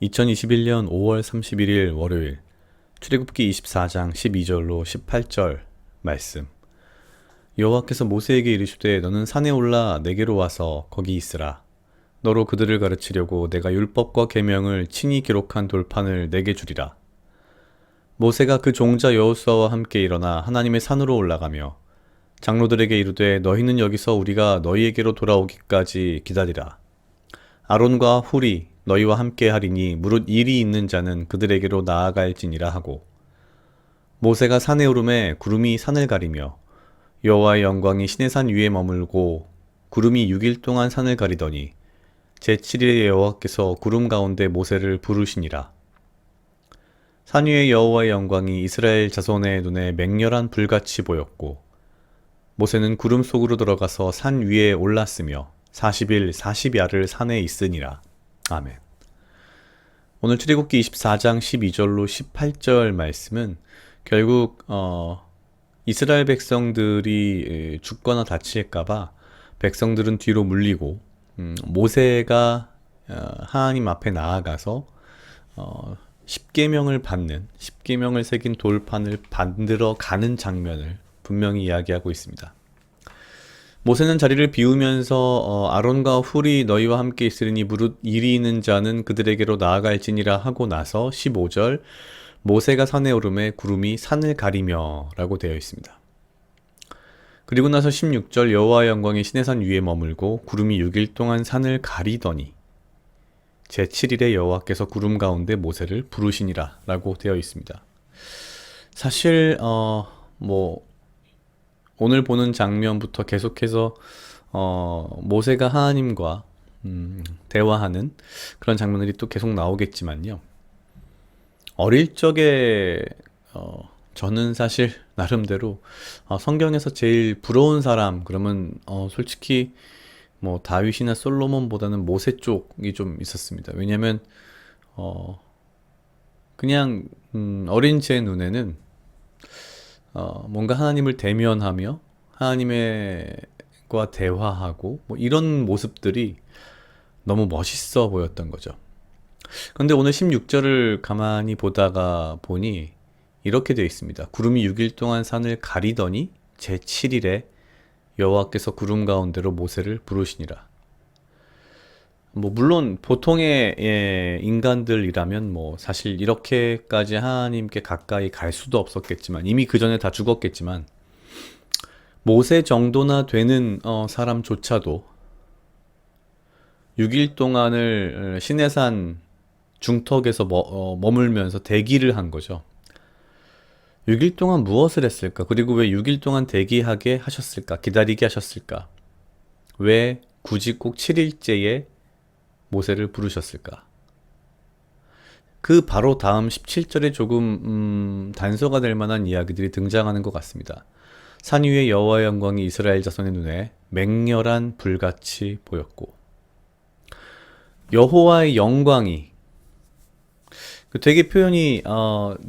2021년 5월 31일 월요일 출애굽기 24장 12절로 18절 말씀. 여호와께서 모세에게 이르시되 너는 산에 올라 내게로 와서 거기 있으라. 너로 그들을 가르치려고 내가 율법과 계명을 친히 기록한 돌판을 내게 주리라. 모세가 그 종자 여호수아와 함께 일어나 하나님의 산으로 올라가며 장로들에게 이르되 너희는 여기서 우리가 너희에게로 돌아오기까지 기다리라. 아론과 훌이 너희와 함께 하리니 무릇 일이 있는 자는 그들에게로 나아갈지니라 하고, 모세가 산에 오르매 구름이 산을 가리며 여호와의 영광이 시내산 위에 머물고 구름이 6일 동안 산을 가리더니 제7일에 여호와께서 구름 가운데 모세를 부르시니라. 산 위에 여호와의 영광이 이스라엘 자손의 눈에 맹렬한 불같이 보였고, 모세는 구름 속으로 들어가서 산 위에 올랐으며 40일 40야를 산에 있으니라. 아멘. 오늘 출애굽기 24장 12절로 18절 말씀은 결국 이스라엘 백성들이 죽거나 다칠까봐 백성들은 뒤로 물리고 모세가 하나님 앞에 나아가서 십계명을 받는, 십계명을 새긴 돌판을 만들어 가는 장면을 분명히 이야기하고 있습니다. 모세는 자리를 비우면서 아론과 훌이 너희와 함께 있으리니 무릇 일이 있는 자는 그들에게로 나아갈지니라 하고 나서 15절 모세가 산에 오르매 구름이 산을 가리며 라고 되어 있습니다. 그리고 나서 16절 여호와의 영광이 시내산 위에 머물고 구름이 6일 동안 산을 가리더니 제7일에 여호와께서 구름 가운데 모세를 부르시니라 라고 되어 있습니다. 사실 오늘 보는 장면부터 계속해서 모세가 하나님과 대화하는 그런 장면들이 또 계속 나오겠지만요. 어릴 적에 저는 사실 나름대로 성경에서 제일 부러운 사람 그러면 솔직히 뭐 다윗이나 솔로몬보다는 모세 쪽이 좀 있었습니다. 왜냐면 그냥 어린 제 눈에는 뭔가 하나님을 대면하며 하나님과 대화하고 뭐 이런 모습들이 너무 멋있어 보였던 거죠. 그런데 오늘 16절을 가만히 보다가 보니 이렇게 되어 있습니다. 구름이 6일 동안 산을 가리더니 제7일에 여호와께서 구름 가운데로 모세를 부르시니라. 물론 보통의 인간들이라면 사실 이렇게까지 하나님께 가까이 갈 수도 없었겠지만 이미 그 전에 다 죽었겠지만 모세 정도나 되는 사람조차도 6일 동안을 시내산 중턱에서 머물면서 대기를 한 거죠. 6일 동안 무엇을 했을까? 그리고 왜 6일 동안 대기하게 하셨을까? 기다리게 하셨을까? 왜 굳이 꼭 7일째에 모세를 부르셨을까? 그 바로 다음 17절에 조금 단서가 될 만한 이야기들이 등장하는 것 같습니다. 산 위에 여호와의 영광이 이스라엘 자손의 눈에 맹렬한 불같이 보였고, 여호와의 영광이 되게 표현이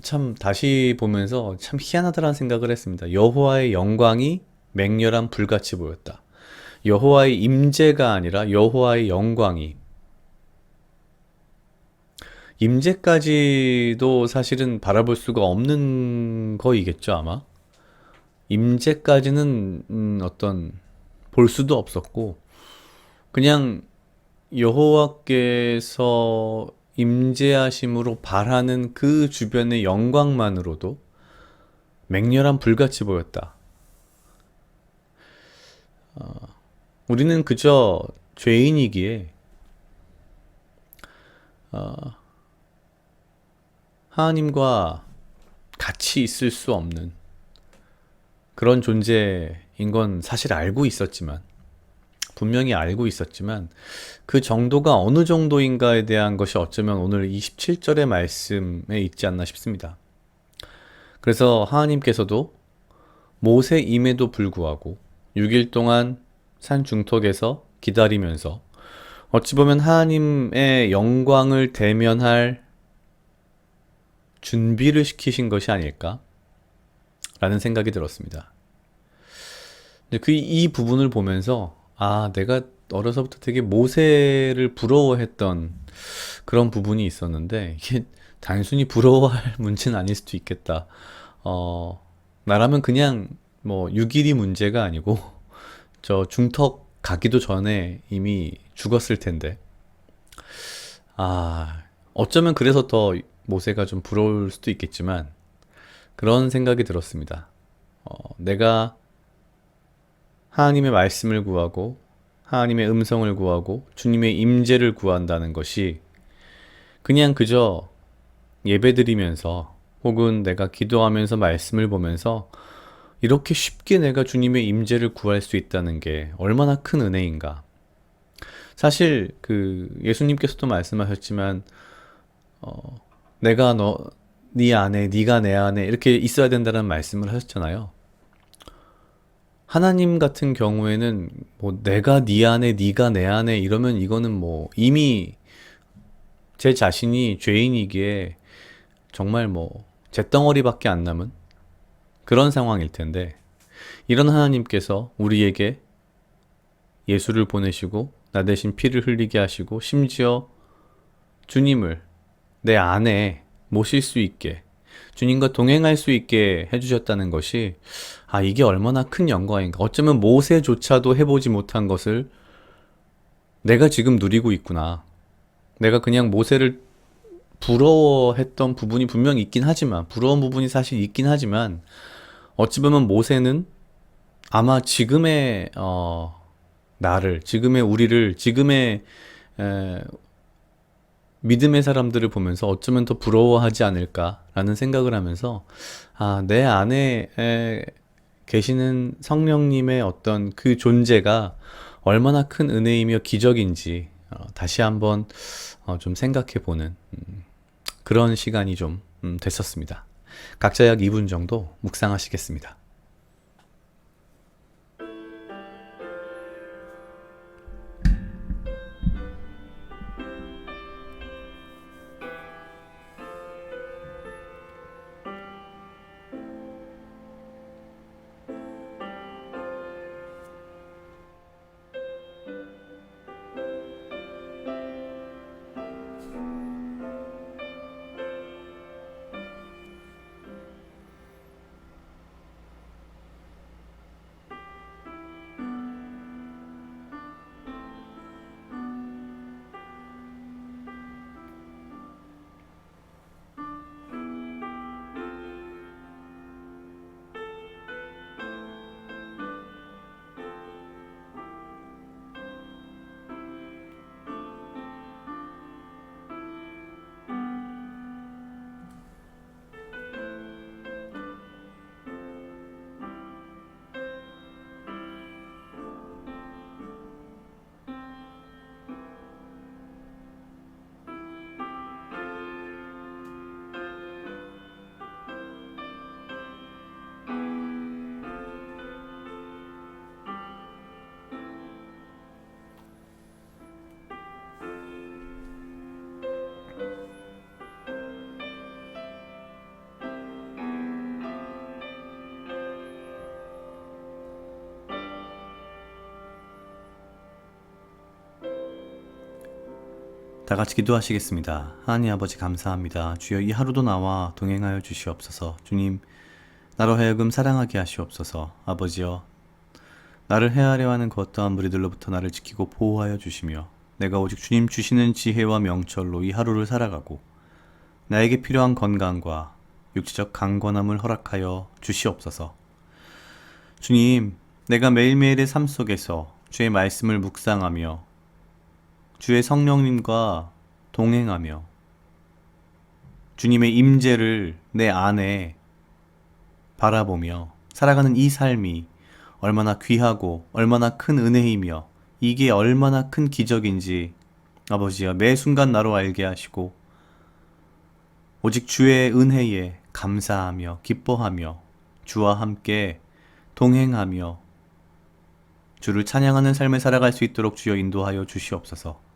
참 다시 보면서 참 희한하다라는 생각을 했습니다. 여호와의 영광이 맹렬한 불같이 보였다. 여호와의 임재가 아니라 여호와의 영광이, 임재까지도 사실은 바라볼 수가 없는 거이겠죠, 아마. 임재까지는 볼 수도 없었고, 그냥 여호와께서 임재하심으로 바라는 그 주변의 영광만으로도 맹렬한 불같이 보였다. 우리는 그저 죄인이기에 하나님과 같이 있을 수 없는 그런 존재인 건 사실 분명히 알고 있었지만 그 정도가 어느 정도인가에 대한 것이 어쩌면 오늘 27절의 말씀에 있지 않나 싶습니다. 그래서 하나님께서도 모세임에도 불구하고 6일 동안 산 중턱에서 기다리면서 어찌 보면 하나님의 영광을 대면할 준비를 시키신 것이 아닐까? 라는 생각이 들었습니다. 이 부분을 보면서 내가 어려서부터 되게 모세를 부러워했던 그런 부분이 있었는데 이게 단순히 부러워할 문제는 아닐 수도 있겠다. 나라면 그냥 뭐 6일이 문제가 아니고 저 중턱 가기도 전에 이미 죽었을 텐데. 어쩌면 그래서 더 모세가 좀 부러울 수도 있겠지만 그런 생각이 들었습니다. 내가 하나님의 말씀을 구하고 하나님의 음성을 구하고 주님의 임재를 구한다는 것이 그냥 그저 예배드리면서 혹은 내가 기도하면서 말씀을 보면서 이렇게 쉽게 내가 주님의 임재를 구할 수 있다는 게 얼마나 큰 은혜인가. 사실 그 예수님께서도 말씀하셨지만 내가 네 안에 네가 내 안에 이렇게 있어야 된다는 말씀을 하셨잖아요. 하나님 같은 경우에는 뭐 내가 네 안에 네가 내 안에 이러면 이거는 뭐 이미 제 자신이 죄인이기에 정말 뭐 잿덩어리밖에 안 남은 그런 상황일 텐데 이런 하나님께서 우리에게 예수를 보내시고 나 대신 피를 흘리게 하시고 심지어 주님을 내 안에 모실 수 있게 주님과 동행할 수 있게 해주셨다는 것이 이게 얼마나 큰 영광인가. 어쩌면 모세조차도 해보지 못한 것을 내가 지금 누리고 있구나. 내가 그냥 모세를 부러워했던 부분이 분명히 있긴 하지만 부러운 부분이 사실 있긴 하지만 어찌 보면 모세는 아마 지금의 나를 지금의 우리를 지금의 에, 믿음의 사람들을 보면서 어쩌면 더 부러워하지 않을까라는 생각을 하면서 내 안에 계시는 성령님의 어떤 그 존재가 얼마나 큰 은혜이며 기적인지 다시 한번 좀 생각해 보는 그런 시간이 좀 됐었습니다. 각자 약 2분 정도 묵상하시겠습니다. 다 같이 기도하시겠습니다. 하나님 아버지 감사합니다. 주여 이 하루도 나와 동행하여 주시옵소서. 주님 나로 하여금 사랑하게 하시옵소서. 아버지여 나를 헤아려 하는 그 어떠한 무리들로부터 나를 지키고 보호하여 주시며 내가 오직 주님 주시는 지혜와 명철로 이 하루를 살아가고 나에게 필요한 건강과 육체적 강건함을 허락하여 주시옵소서. 주님 내가 매일매일의 삶 속에서 주의 말씀을 묵상하며 주의 성령님과 동행하며 주님의 임재를 내 안에 바라보며 살아가는 이 삶이 얼마나 귀하고 얼마나 큰 은혜이며 이게 얼마나 큰 기적인지 아버지여 매 순간 나로 알게 하시고 오직 주의 은혜에 감사하며 기뻐하며 주와 함께 동행하며 주를 찬양하는 삶을 살아갈 수 있도록 주여 인도하여 주시옵소서.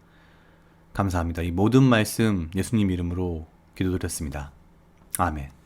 감사합니다. 이 모든 말씀 예수님 이름으로 기도드렸습니다. 아멘.